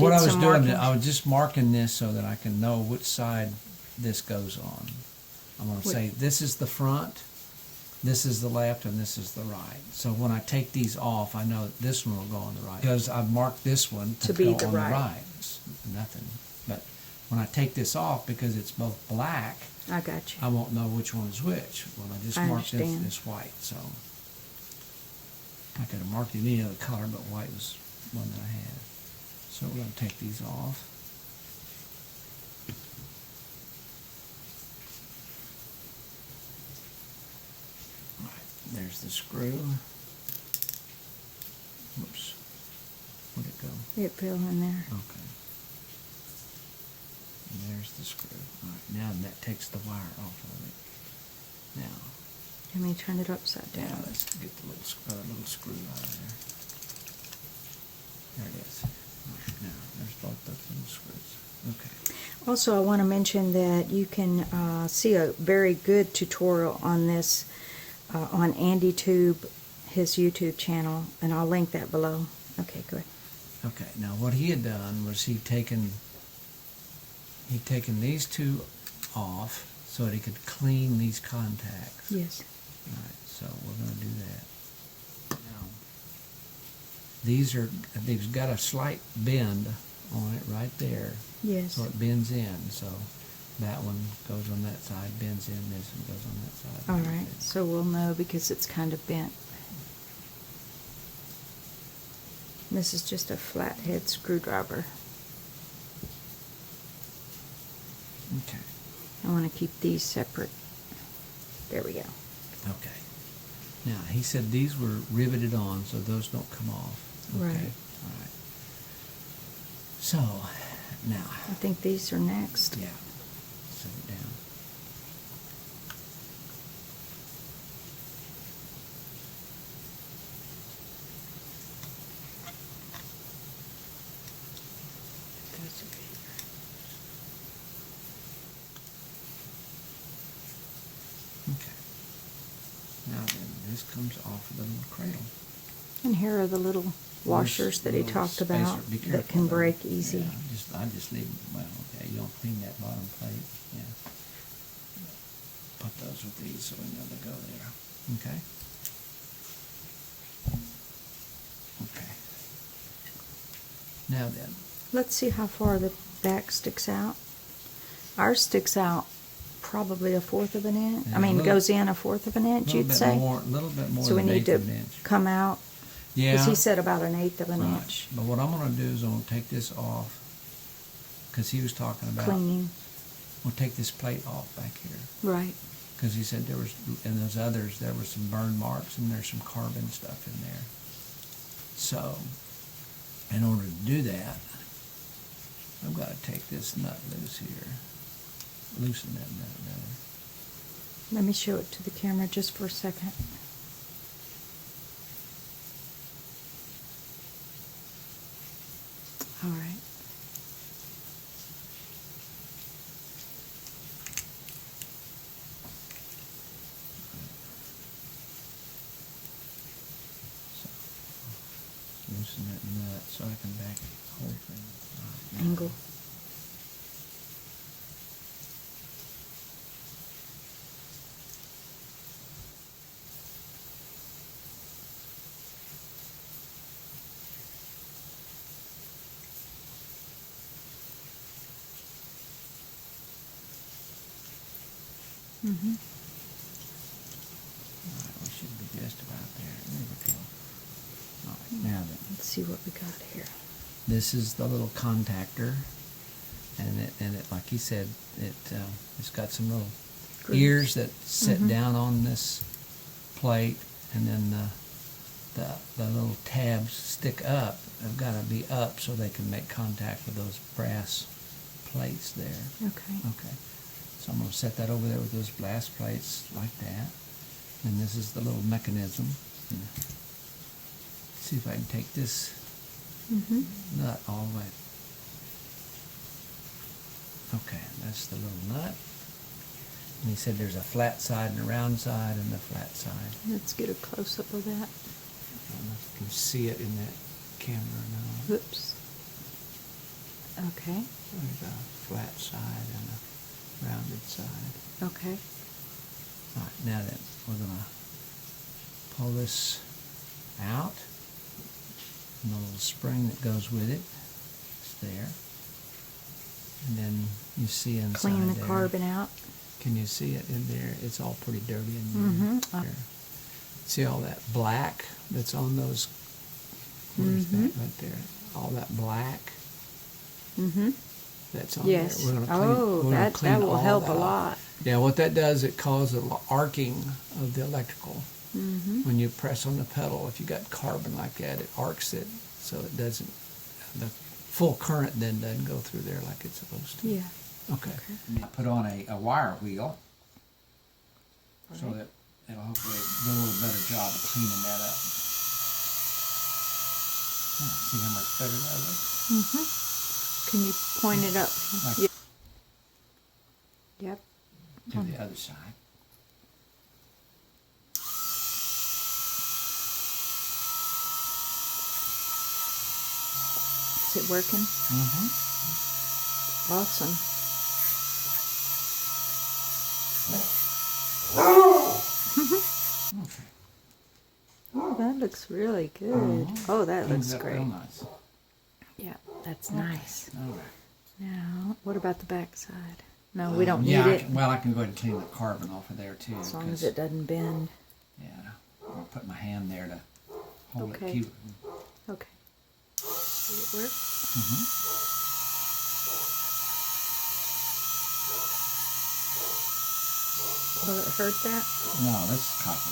what I was some doing, markings. I was just marking this so that I can know which side this goes on. I'm going to say this is the front, this is the left, and this is the right. So when I take these off, I know that this one will go on the right because I've marked this one to be go the on right. the right. It's nothing. But when I take this off, because it's both black, I got you. I won't know which one is which. Well, I just I marked understand. this white, so I could have marked it any other color, but white was one that I had. So we're going to take these off. All right, there's the screw. Whoops. Where'd it go? It fell in there. Okay. And there's the screw. All right, now that takes the wire off of it. Now, Let me turn it upside now down. let's get the little screw out of there. There it is. All right, now, there's both those little screws. Okay. Also, I want to mention that you can see a very good tutorial on this on AndyTube, his YouTube channel, and I'll link that below. Okay, good. Okay, now what he had done was he'd taken these two off so that he could clean these contacts. Yes. All right, so we're going to do that. Now, they've got a slight bend on it right there. Yes. So it bends in. So that one goes on that side, bends in. This one goes on that side. All right, so we'll know because it's kind of bent. This is just a flathead screwdriver. Okay. I want to keep these separate. There we go. Okay. Now, he said these were riveted on, so those don't come off. Okay. Right. All right. So, now. I think these are next. Yeah. Set it down. Okay. Now then, this comes off of the little cradle. And here are the little washers that he Little talked spacer. about Be that careful, can though. break easy. Yeah, I just leave them. Well, okay, you don't clean that bottom plate. Yeah. Put those with these so we know they go there. Okay. Okay. Now then. Let's see how far the back sticks out. Ours sticks out probably 1/4 of an inch. Yeah, I mean, a little- goes in 1/4 of an inch, you'd say. A little bit more So we than need 1/8 of to an inch. come out. Yeah. Because he said about 1/8 of an Right. inch. But what I'm going to do is I'm going to take this off because he was talking about. Cleaning. We'll take this plate off back here. Right. Because he said there was, in those others, there was some burn marks and there's some carbon stuff in there. So, in order to do that, I've got to take this nut loose here. Loosen that nut rather. Let me show it to the camera just for a second. All right. So, loosen that nut so I can back the whole thing. All right, now. Angle. Mm-hmm. All right, we should be just about there. There we go. All right, now then. Let's see what we got here. This is the little contactor, and it like he said, it's got some little Grooves. ears that sit Mhm. down on this plate, and then the little tabs stick up. They've got to be up so they can make contact with those brass plates there. Okay. Okay, so I'm going to set that over there with those brass plates like that, and this is the little mechanism. See if I can take this Mm-hmm. nut all the way. Okay, that's the little nut. And he said there's a flat side and a round side and a flat side. Let's get a close-up of that. I don't know if you can see it in that camera now. Whoops. Okay. There's a flat side and a rounded side. Okay. All right, now then, we're gonna pull this out, and the little spring that goes with it is there. And then you see inside Clean the there. carbon out. Can you see it in there? It's all pretty dirty in there. Mhm. See all that black that's on those? Where's that right there? All that black Mm-hmm. that's on Yes. there. We're gonna Oh, we're gonna that clean will all help that a off. lot. Yeah, what that does, it causes an arcing of the electrical. Mm-hmm. When you press on the pedal, if you got carbon like that, it arcs it so it doesn't, the full current then doesn't go through there like it's supposed to. Yeah. Okay. And you put on a wire wheel so Right. that it'll hopefully do a little better job of cleaning that up. See how much better that looks? Mm-hmm. Can you point it up? Like- Yep. Yep. To the other side. Is it working? Mm-hmm. Awesome. Okay. Oh, that looks really good. Oh, that Cleans looks up real great. nice. Yeah, that's nice. All right. Now, what about the back side? No, we don't Yeah, need I it. can, well, I can go ahead and clean the carbon off of there too. As long 'cause- as it doesn't bend. Yeah. I'll put my hand there to hold Okay. it. Keep, Okay. Did it work? Will it hurt that? no, this is copper.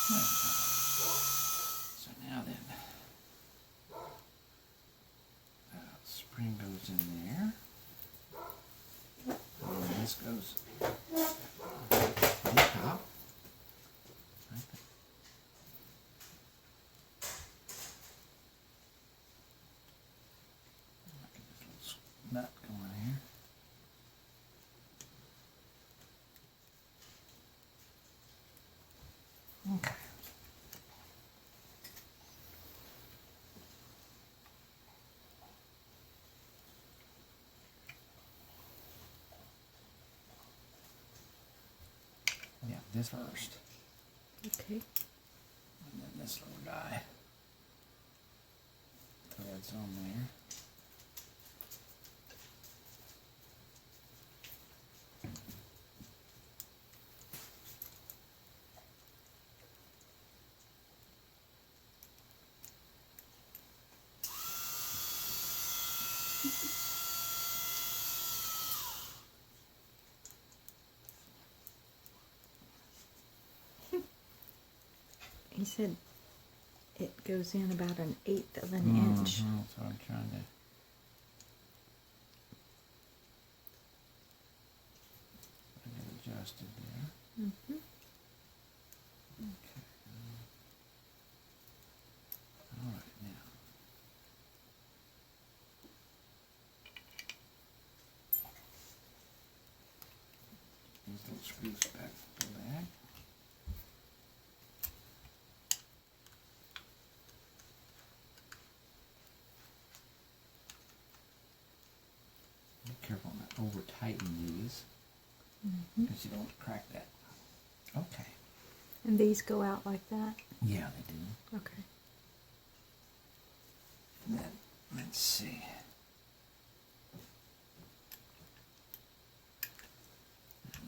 There we go. So now then, spring goes in there. And then this goes on the top. Right there. Get this little nut going here. Okay. Yeah, this first, Okay. and then this little guy. Threads on there. He said it goes in about an eighth of an inch. That's what I'm trying to. Get it adjusted there. Mm-hmm. Okay. All right now. These little screws back to the bag. Be careful not over tighten these because you don't want to crack that. Okay. And these go out like that? Yeah, they do. Okay. And then, let's see.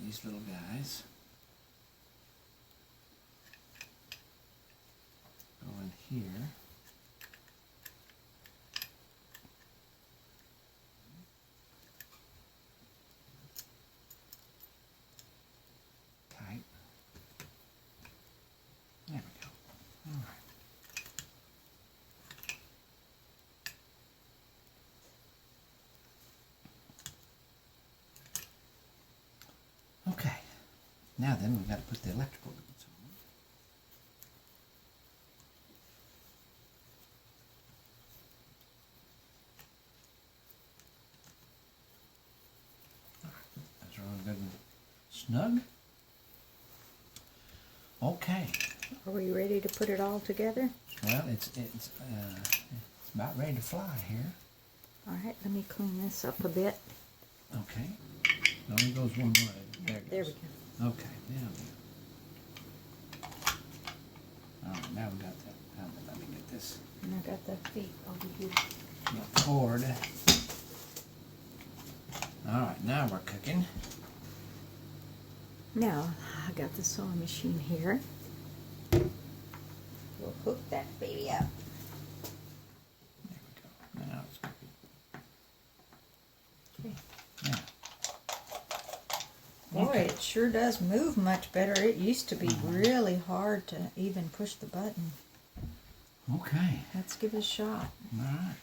These little guys go in here. Tight. There we go. All right. Okay. Now then, we've got to put the electrical boots on. All right. Those are all good and snug. Okay. Are we ready to put it all together? Well, it's about ready to fly here. All right, let me clean this up a bit. Okay. It only goes one way. There it There goes. we go. Okay, now. All right, now we got that. Now let me get this And I got the feet over here. cord. All right, now we're cooking. Now, I got the sewing machine here. We'll hook that baby up. There we go. Now it's cooking. Okay. Now. Boy, it sure does move much better. It used to be really hard to even push the button. Okay. Let's give it a shot. All right.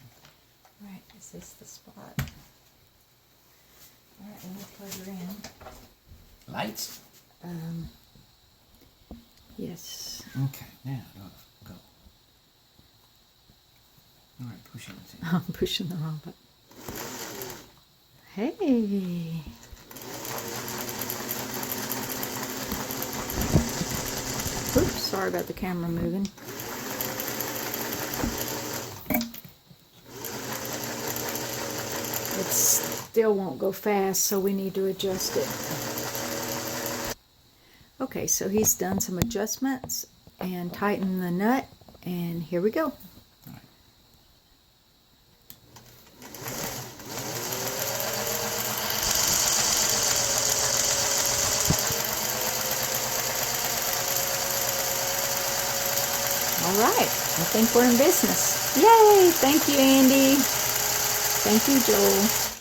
All right, is this the spot? All right, let me plug her in. Lights. Yes. Okay, now go. All right, push it. I'm pushing the wrong button. Hey. Oops, sorry about the camera moving. It still won't go fast, so we need to adjust it. Okay, so he's done some adjustments and tightened the nut, and here we go. All right, I think we're in business. Yay! Thank you, Andy. Thank you, Joel.